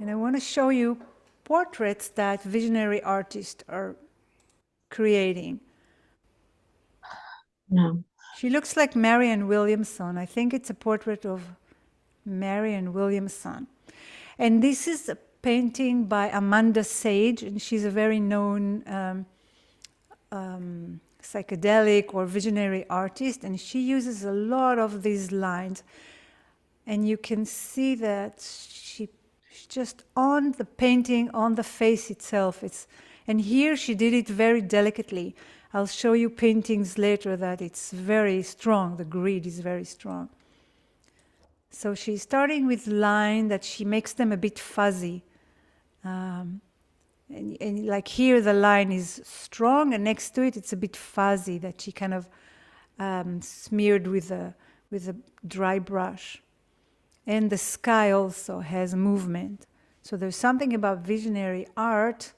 And I want to show you portraits that visionary artists are creating. No. She looks like Marianne Williamson. I think it's a portrait of Marianne Williamson. And this is a painting by Amanda Sage, and she's a very known psychedelic or visionary artist, and she uses a lot of these lines. And you can see that she just on the painting, on the face itself. And here she did it very delicately. I'll show you paintings later that it's very strong. The grid is very strong. So she's starting with line that she makes them a bit fuzzy. And like here, the line is strong, and next to it, it's a bit fuzzy that she kind of smeared with a dry brush. And the sky also has movement. So there's something about visionary art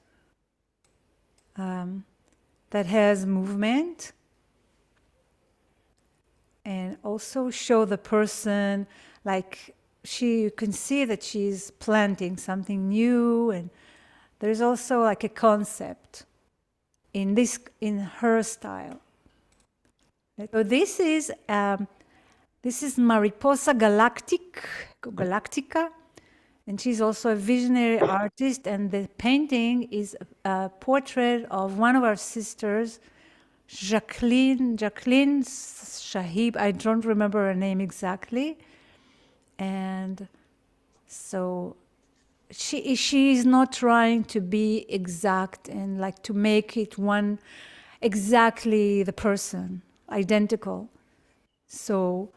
that has movement, and also show the person, like you can see that she's planting something new, and there's also like a concept in her style. So this is Mariposa Galactica, and she's also a visionary artist, and the painting is a portrait of one of our sisters, Jacqueline Shahib. I don't remember her name exactly. And so she's not trying to be exact and like to make it one exactly the person, identical. So,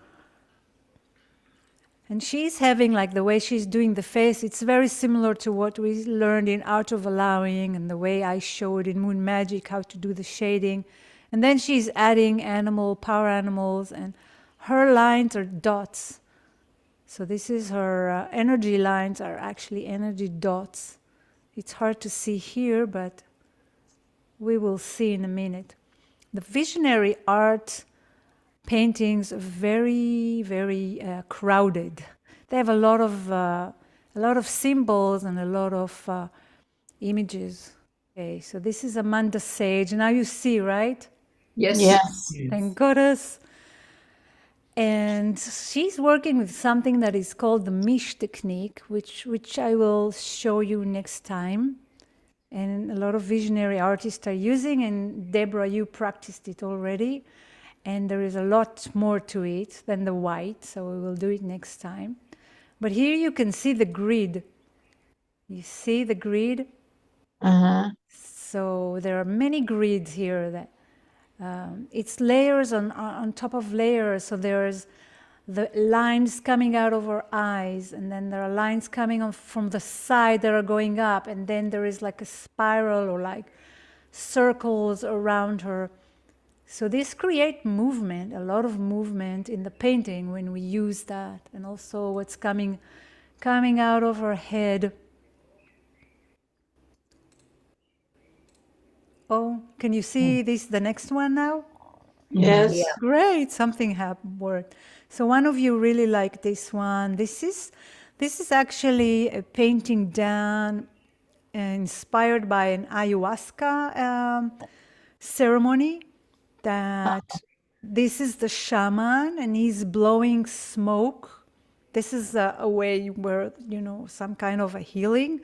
and she's having like the way she's doing the face, it's very similar to what we learned in Art of Allowing and the way I showed in Moon Magic how to do the shading. And then she's adding power animals, and her lines are dots. So this is her energy lines are actually energy dots. It's hard to see here, but we will see in a minute. The visionary art paintings are very, very crowded. They have a lot of symbols and a lot of images. Okay, so this is Amanda Sage. Now you see, right? Yes. Yes. Thank goddess. And she's working with something that is called the Mish technique, which I will show you next time. And a lot of visionary artists are using, and Deborah, you practiced it already. And there is a lot more to it than the white, so we will do it next time. But here you can see the grid. You see the grid? Uh-huh. So there are many grids here that it's layers on top of layers. So there's the lines coming out of her eyes, and then there are lines coming on from the side that are going up, and then there is like a spiral or like circles around her. So this creates movement, a lot of movement in the painting when we use that, and also what's coming out of her head. Oh, can you see the next one now? Yes. Yeah. Great, something worked. So one of you really like this one. This is actually a painting done inspired by an ayahuasca ceremony. That this is the shaman, and he's blowing smoke. This is a way where, some kind of a healing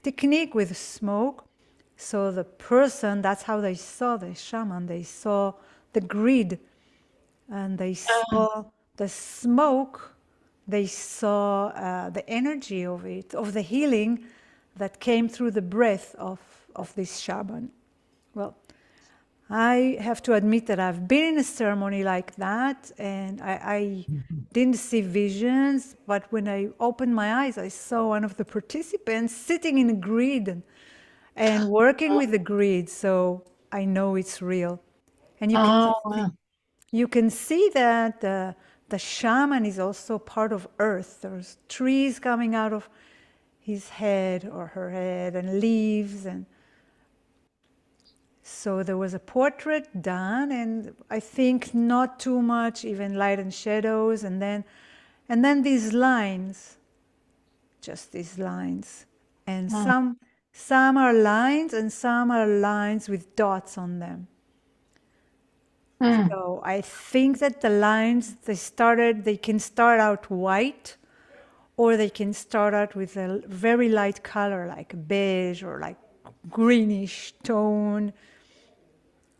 technique with smoke. So the person, that's how they saw the shaman. They saw the grid, and they saw the smoke. They saw the energy of it, of the healing that came through the breath of this shaman. Well, I have to admit that I've been in a ceremony like that, and I didn't see visions, but when I opened my eyes, I saw one of the participants sitting in a grid and working with the grid, so I know it's real. And you can see that the shaman is also part of earth. There's trees coming out of his head or her head, and leaves, and so there was a portrait done, and I think not too much, even light and shadows, and then these lines, just these lines. And some are lines and some are lines with dots on them. So I think that the lines they can start out white, or they can start out with a very light color like beige or like greenish tone,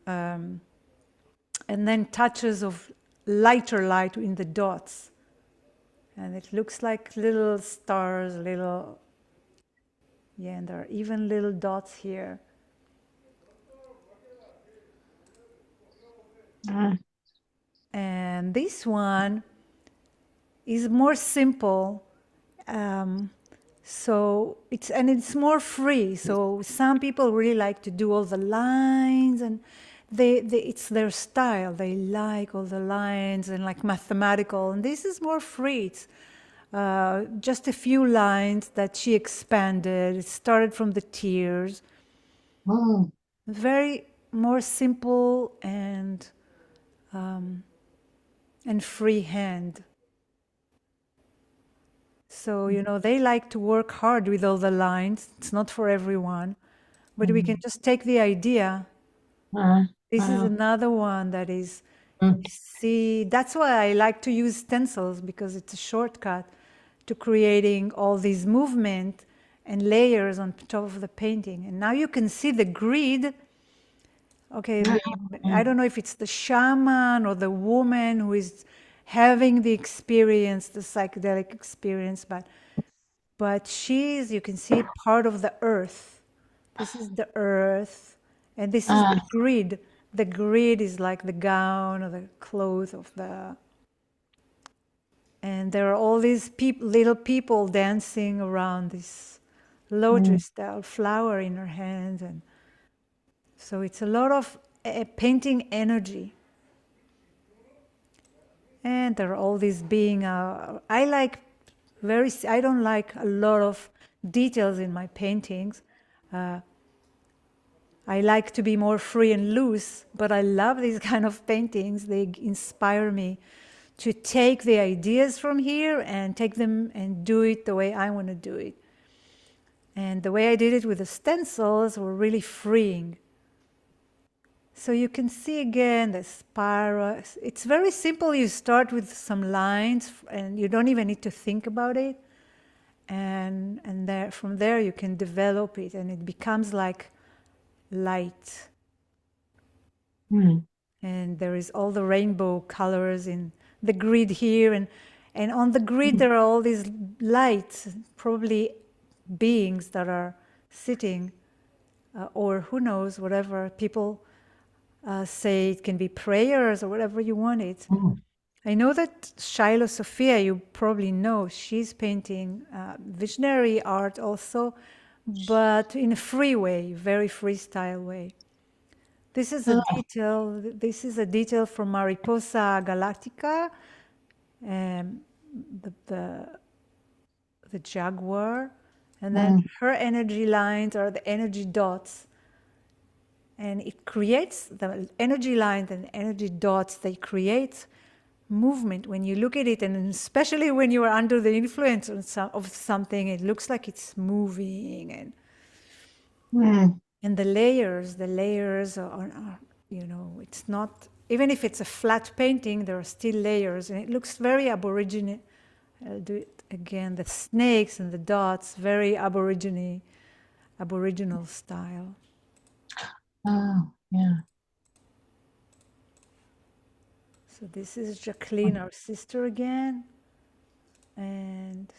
and then touches of lighter light in the dots. And it looks like little stars, and there are even little dots here. And this one is more simple. So it's more free. So some people really like to do all the lines, and it's their style. They like all the lines and like mathematical. And this is more free. It's just a few lines that she expanded. It started from the tears. Very more simple and free hand. So, they like to work hard with all the lines. It's not for everyone, but we can just take the idea. This is another one that is, see, that's why I like to use stencils, because it's a shortcut to creating all these movement and layers on top of the painting. And now you can see the grid. Okay, I don't know if it's the shaman or the woman who is having the experience, the psychedelic experience, but she's, you can see, part of the earth. This is the earth, and this is the grid. The grid is like the gown or the clothes of the, and there are all these little people dancing around this lotus style flower in her hand, and so it's a lot of painting energy. And there are all these being, I don't like a lot of details in my paintings. I like to be more free and loose, but I love these kind of paintings. They inspire me to take the ideas from here and take them and do it the way I want to do it. And the way I did it with the stencils were really freeing. So you can see again the spiral. It's very simple. You start with some lines and you don't even need to think about it. And from there you can develop it, and it becomes like light. And there is all the rainbow colors in the grid here. And on the grid there are all these lights, probably beings that are sitting, or who knows, whatever people say. It can be prayers or whatever you want it. I know that Shiloh Sophia, you probably know, she's painting visionary art also, but in a free way, very freestyle way. This is a detail. This is a detail from Mariposa Galactica, the jaguar, and then her energy lines are the energy dots. And it creates the energy lines and energy dots. They create movement when you look at it, and especially when you are under the influence of something, it looks like it's moving. And the layers are, it's not, even if it's a flat painting, there are still layers, and it looks very Aboriginal. I'll do it again. The snakes and the dots, very Aboriginal style. So this is Jacqueline, our sister again. And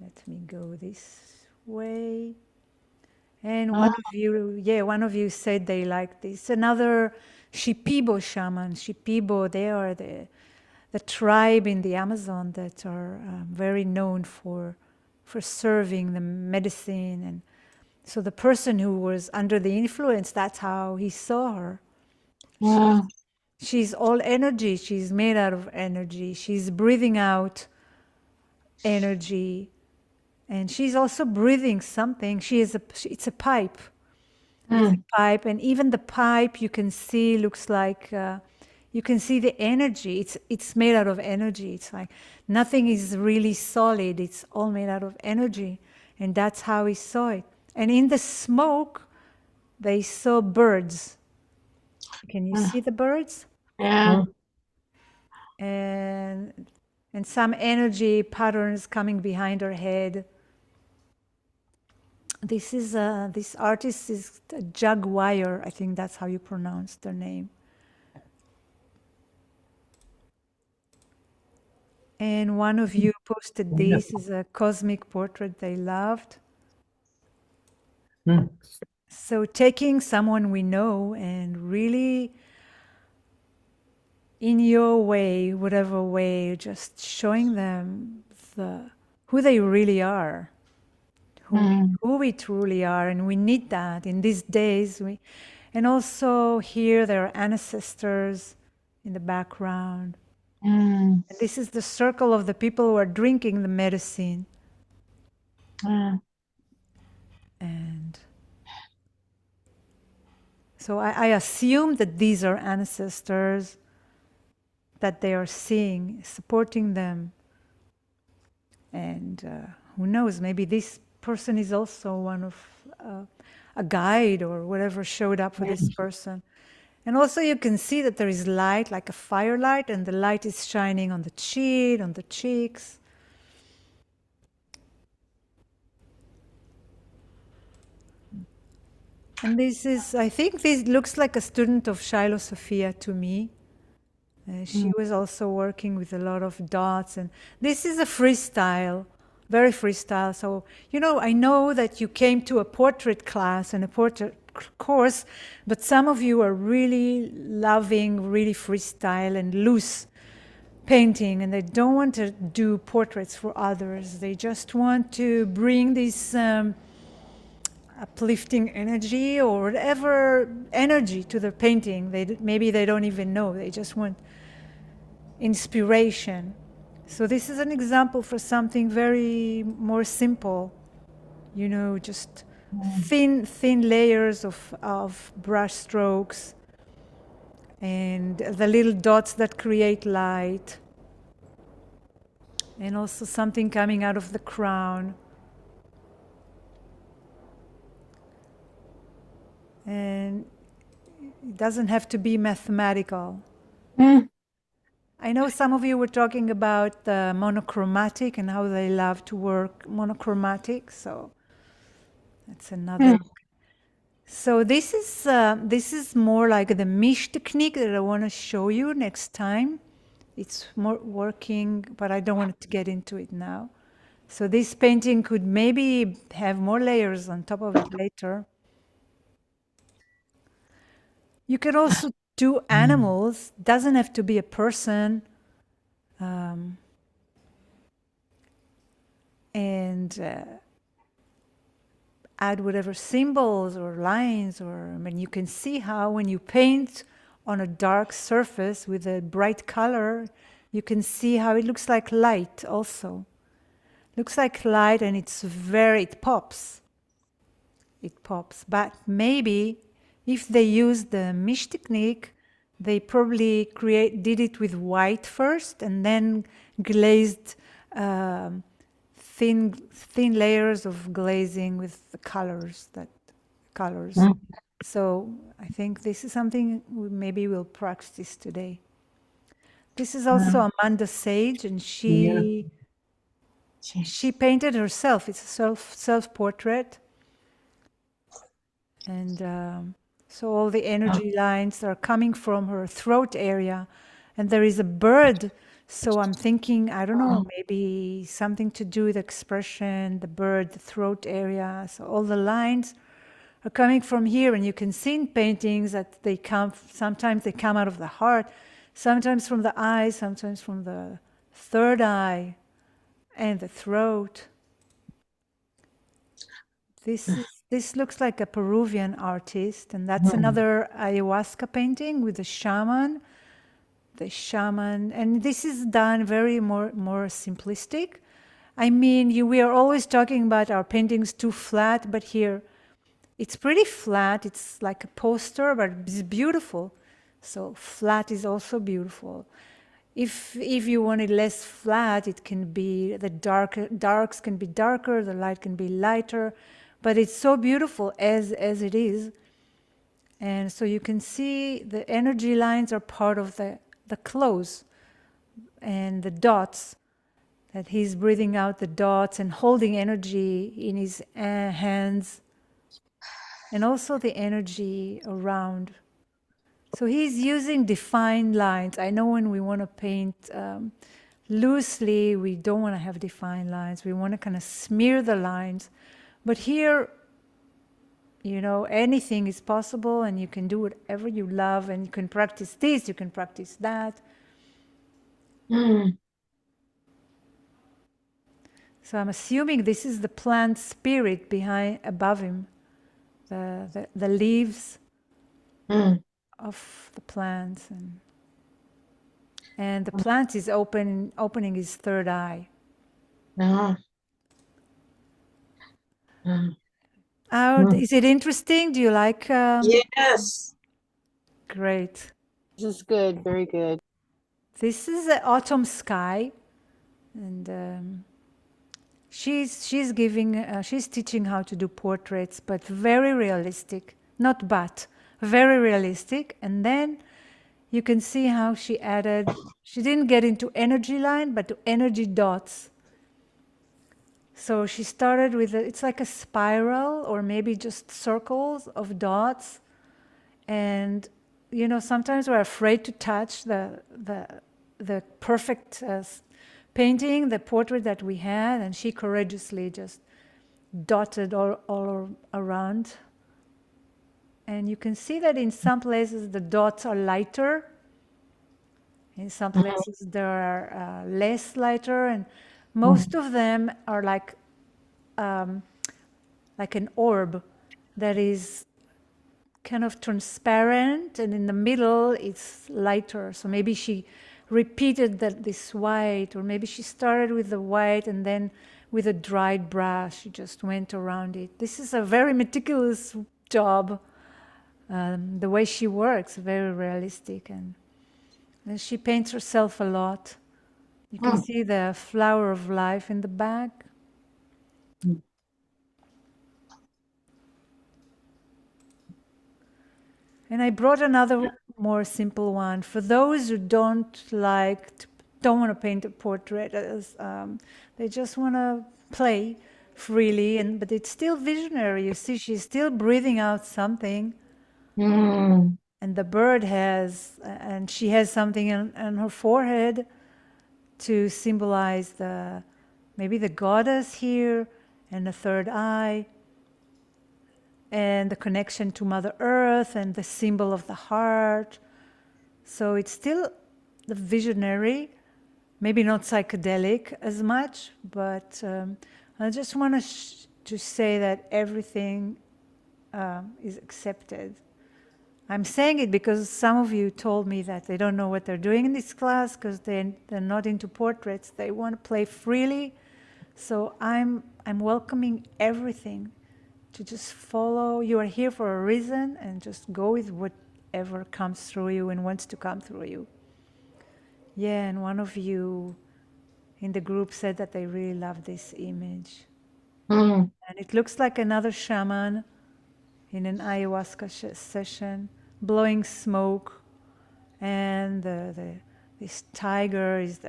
let me go this way. And one of you said they like this. Another Shipibo shaman. Shipibo, they are the tribe in the Amazon that are very known for serving the medicine. And so the person who was under the influence, that's how he saw her. She's all energy. She's made out of energy. She's breathing out energy. And she's also breathing something. It's a pipe. It's a pipe. And even the pipe you can see looks like, you can see the energy. It's made out of energy. It's like nothing is really solid. It's all made out of energy. And that's how he saw it. And in the smoke, they saw birds. Can you see the birds? Yeah. And some energy patterns coming behind her head. This artist is Jaguar. I think that's how you pronounce their name. And one of you posted this is a cosmic portrait they loved. So taking someone we know and really in your way, whatever way, just showing them who they really are, who we truly are, and we need that in these days. And also here there are ancestors in the background. And this is the circle of the people who are drinking the medicine. And so I assume that these are ancestors that they are seeing, supporting them. And who knows, maybe this person is also one of a guide or whatever showed up for this person. And also you can see that there is light, like a firelight, and the light is shining on the chin, on the cheeks. And this is, I think this looks like a student of Shiloh Sophia to me. She was also working with a lot of dots, and this is a freestyle, very freestyle. So, I know that you came to a portrait class and a portrait course, but some of you are really loving, really freestyle and loose painting, and they don't want to do portraits for others. They just want to bring this uplifting energy or whatever energy to their painting. Maybe they don't even know. They just want inspiration. So this is an example for something very more simple, just thin layers of brush strokes and the little dots that create light, and also something coming out of the crown. And it doesn't have to be mathematical. I know some of you were talking about the monochromatic and how they love to work monochromatic, so that's another. So this is more like the Mish technique that I want to show you next time. It's more working, but I don't want to get into it now. So this painting could maybe have more layers on top of it later. You can also do animals. Doesn't have to be a person. And add whatever symbols or lines, or you can see how when you paint on a dark surface with a bright color, you can see how it looks like light also. Looks like light, and it pops. It pops. But maybe if they use the Mish technique, they probably did it with white first and then glazed thin layers of glazing with the colors. So I think this is something maybe we'll practice today. This is also Amanda Sage, and she painted herself. It's a self-portrait. And so all the energy lines are coming from her throat area. And there is a bird. So I'm thinking, I don't know, maybe something to do with expression, the bird, the throat area. So all the lines are coming from here. And you can see in paintings that sometimes they come out of the heart, sometimes from the eyes, sometimes from the third eye and the throat. This looks like a Peruvian artist, and that's another ayahuasca painting with the shaman. And this is done very more simplistic. I mean, we are always talking about our paintings too flat, but here it's pretty flat. It's like a poster, but it's beautiful. So flat is also beautiful. If you want it less flat, it can be the darks can be darker, the light can be lighter, but it's so beautiful as it is. And so you can see the energy lines are part of the clothes and the dots, that he's breathing out the dots and holding energy in his hands, and also the energy around. So he's using defined lines. I know when we want to paint loosely, we don't want to have defined lines. We want to kind of smear the lines. But here, you know, anything is possible, and you can do whatever you love, and you can practice this, you can practice that. Mm. So I'm assuming this is the plant spirit behind, above him, the leaves Mm. of the plants, and the plant is opening his third eye. Ah. Ah. Mm. Is it interesting? Do you like? Yes. Great. This is good. Very good. This is the autumn sky, and she's giving she's teaching how to do portraits, but very realistic, not but very realistic. And then you can see how she added. She didn't get into energy line, but to energy dots. So she started with it's like a spiral, or maybe just circles of dots. And you know, sometimes we're afraid to touch the perfect painting, the portrait that we had, and she courageously just dotted all around. And you can see that in some places the dots are lighter, in some places they are less lighter, and most of them are like an orb that is kind of transparent, and in the middle it's lighter. So maybe she repeated this white, or maybe she started with the white and then with a dried brush she just went around it. This is a very meticulous job. The way she works, very realistic, and she paints herself a lot. You can see the flower of life in the back. Mm. And I brought another more simple one for those who don't want to paint a portrait. They just want to play freely, but it's still visionary. You see, she's still breathing out something, Mm. and the bird and she has something on her forehead to symbolize maybe the goddess here, and the third eye, and the connection to Mother Earth, and the symbol of the heart. So it's still the visionary, maybe not psychedelic as much, but I just want to say that everything is accepted. I'm saying it because some of you told me that they don't know what they're doing in this class because they're not into portraits. They want to play freely. So I'm welcoming everything to just follow. You are here for a reason, and just go with whatever comes through you and wants to come through you. Yeah, and one of you in the group said that they really love this image. Mm. And it looks like another shaman in an ayahuasca session, blowing smoke, and this tiger is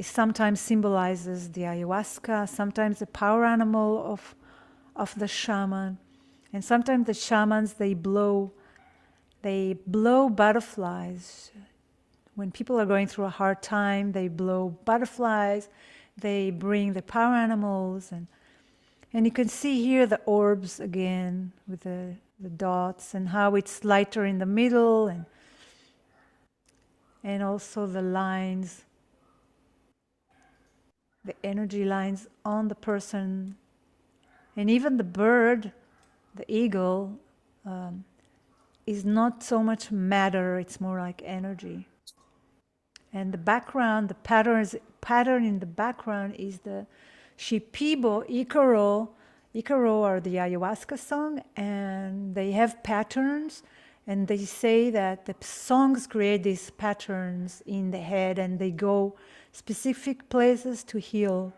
sometimes symbolizes the ayahuasca, sometimes the power animal of the shaman, and sometimes the shamans they blow butterflies. When people are going through a hard time, they blow butterflies. They bring the power animals, and you can see here the orbs again with the dots, and how it's lighter in the middle, and also the lines, the energy lines on the person, and even the bird, the eagle, is not so much matter, it's more like energy. And the background, the pattern in the background is the Shipibo, Icaro. Icaro are the ayahuasca song, and they have patterns, And they say that the songs create these patterns in the head and they go specific places to heal.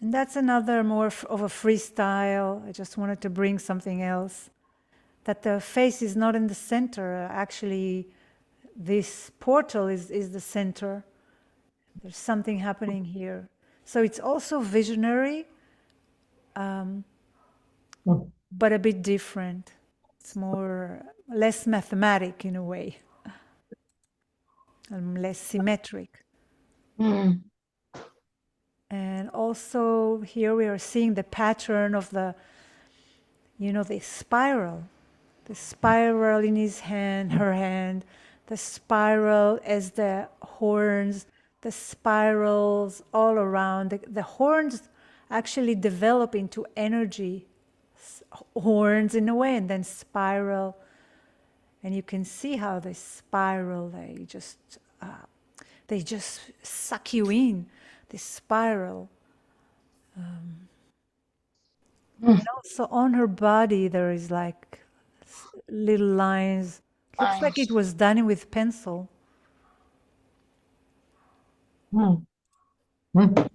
And that's another more of a freestyle. I just wanted to bring something else. That the face is not in the center. Actually, this portal is the center. There's something happening here. So it's also visionary, but a bit different. It's more, less mathematic in a way, less symmetric. Mm. And also here we are seeing the pattern of the, the spiral in his hand, her hand, the spiral as the horns, the spirals all around. The horns actually develop into energy, horns in a way, and then spiral. And you can see how they spiral, they just suck you in, this spiral. And also on her body, there is like little lines. Looks like it was done with pencil. Mm. Mm.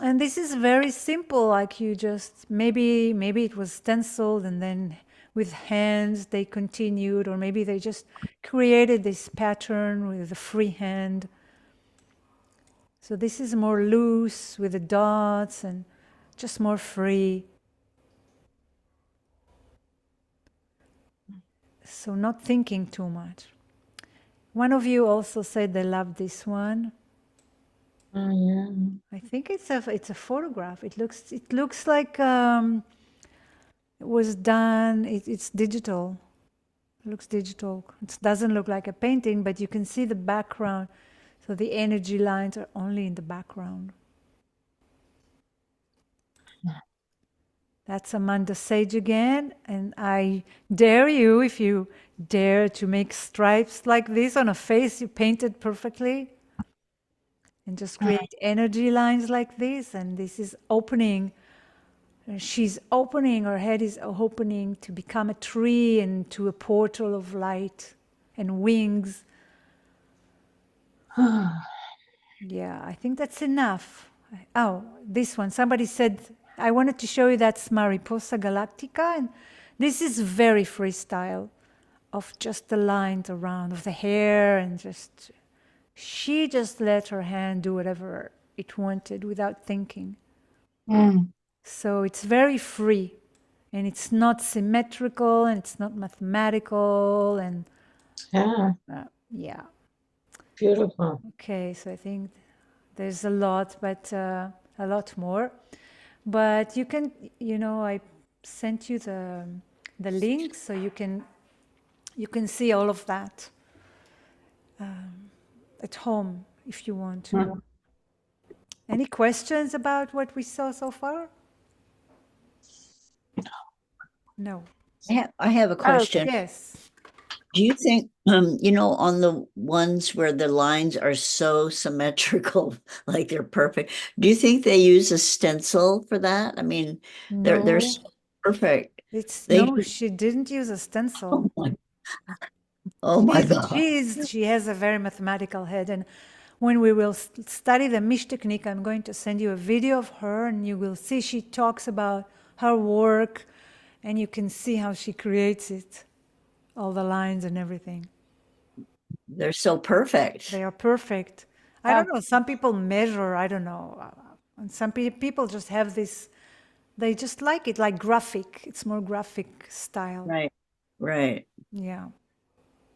And this is very simple, like you just, maybe it was stenciled and then with hands they continued, or maybe they just created this pattern with a free hand. So this is more loose with the dots and just more free. So not thinking too much. One of you also said they loved this one. Yeah. I think it's a photograph. It looks like it was done. It's digital. It looks digital. It doesn't look like a painting, but you can see the background. So the energy lines are only in the background. That's Amanda Sage again, and I dare you, if you dare to make stripes like this on a face you painted perfectly, and just create energy lines like this, and this is opening. She's opening, her head is opening to become a tree and to a portal of light and wings. Yeah, I think that's enough. Oh, this one. Somebody said, I wanted to show you that's Mariposa Galactica. And this is very freestyle of just the lines around, of the hair, and just, she just let her hand do whatever it wanted without thinking. Mm. So it's very free, and it's not symmetrical, and it's not mathematical, and Yeah. yeah. Beautiful. Okay, so I think there's a lot, but a lot more. But you can, I sent you the link, so you can see all of that at home if you want to. Mm. Any questions about what we saw so far? No. I have a question. Yes. Do you think, on the ones where the lines are so symmetrical, like they're perfect, do you think they use a stencil for that? I mean, they're No. so perfect. No, she didn't use a stencil. Oh my God. She has a very mathematical head, and when we will study the Mish technique, I'm going to send you a video of her, and you will see she talks about her work, and you can see how she creates it, all the lines and everything. They're so perfect. They are perfect. I don't know. Some people measure. I don't know. And some people just have this. They just like it, like graphic. It's more graphic style. Right. Right. Yeah.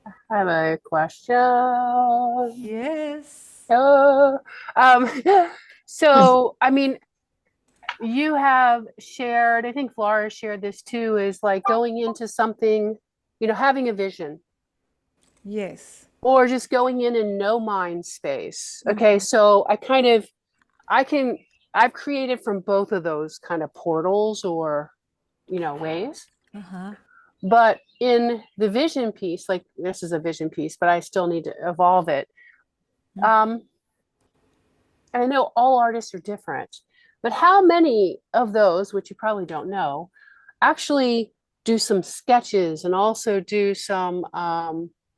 I have a question. Yes. So, I mean, you have shared, I think Flora shared this too, is like going into something, having a vision Yes. or just going in no mind space. Okay. So I've created from both of those kind of portals or, ways. Uh-huh. But in the vision piece, like this is a vision piece, but I still need to evolve it. I know all artists are different, But how many of those, which you probably don't know, actually do some sketches and also do some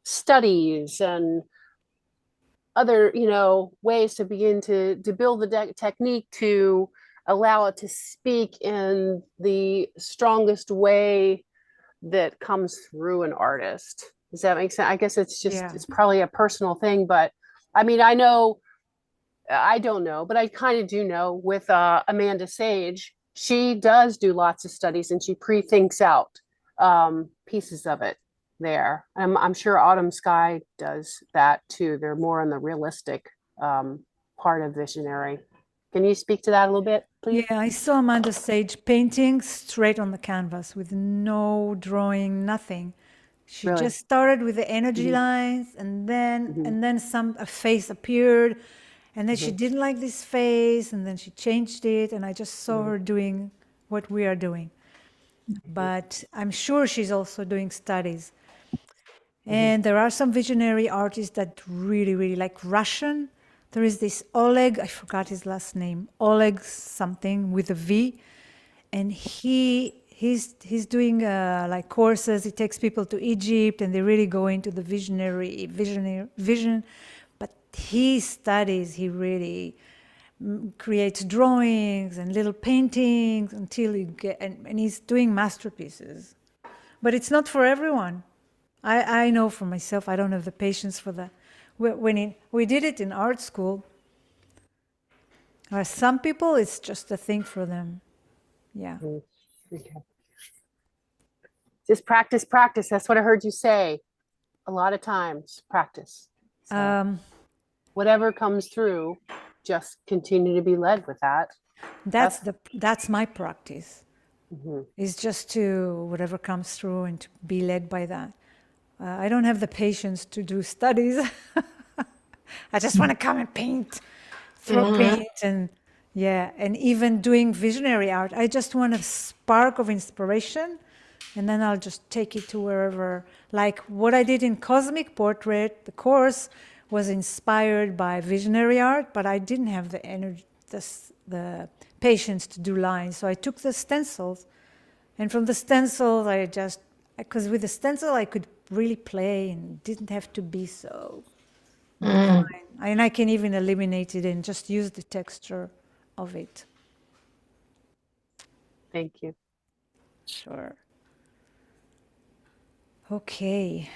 studies and other, ways to begin to build the technique to allow it to speak in the strongest way that comes through an artist. Does that make sense? I guess it's just, Yeah. it's probably a personal thing, but I mean, I don't know, but I kind of do know with Amanda Sage, she does do lots of studies and she pre-thinks out pieces of it there. I'm sure Autumn Sky does that too. They're more on the realistic part of visionary. Can you speak to that a little bit, please? Yeah, I saw Amanda Sage painting straight on the canvas with no drawing, nothing. She Really? just started with the energy Mhm. lines, and then Mhm. a face appeared, and then she Mhm. didn't like this face, and then she changed it, and I just saw Mhm. her doing what we are doing. But I'm sure she's also doing studies. And there are some visionary artists that really, really like Russian. There is this Oleg, I forgot his last name, Oleg something with a V, and he's doing like courses. He takes people to Egypt, and they really go into the vision. But he studies. He really creates drawings and little paintings until you get, and he's doing masterpieces. But it's not for everyone. I know for myself, I don't have the patience for that. We did it in art school. Some people, it's just a thing for them. Yeah. Mhm. Okay. Just practice, practice. That's what I heard you say a lot of times. Practice. So Um, whatever comes through, just continue to be led with that. that's my practice. Mhm. Is just to whatever comes through and to be led by that. I don't have the patience to do studies. I just want to come and paint, throw Mhm. paint, and yeah, and even doing visionary art. I just want a spark of inspiration, and then I'll just take it to wherever. Like what I did in Cosmic Portrait, the course was inspired by visionary art, but I didn't have the energy, the patience to do lines. So I took the stencils, and from the stencils, I just, because with the stencil, I could really play and didn't have to be so Mm. fine. And I can even eliminate it and just use the texture of it. Thank you. Sure. Okay.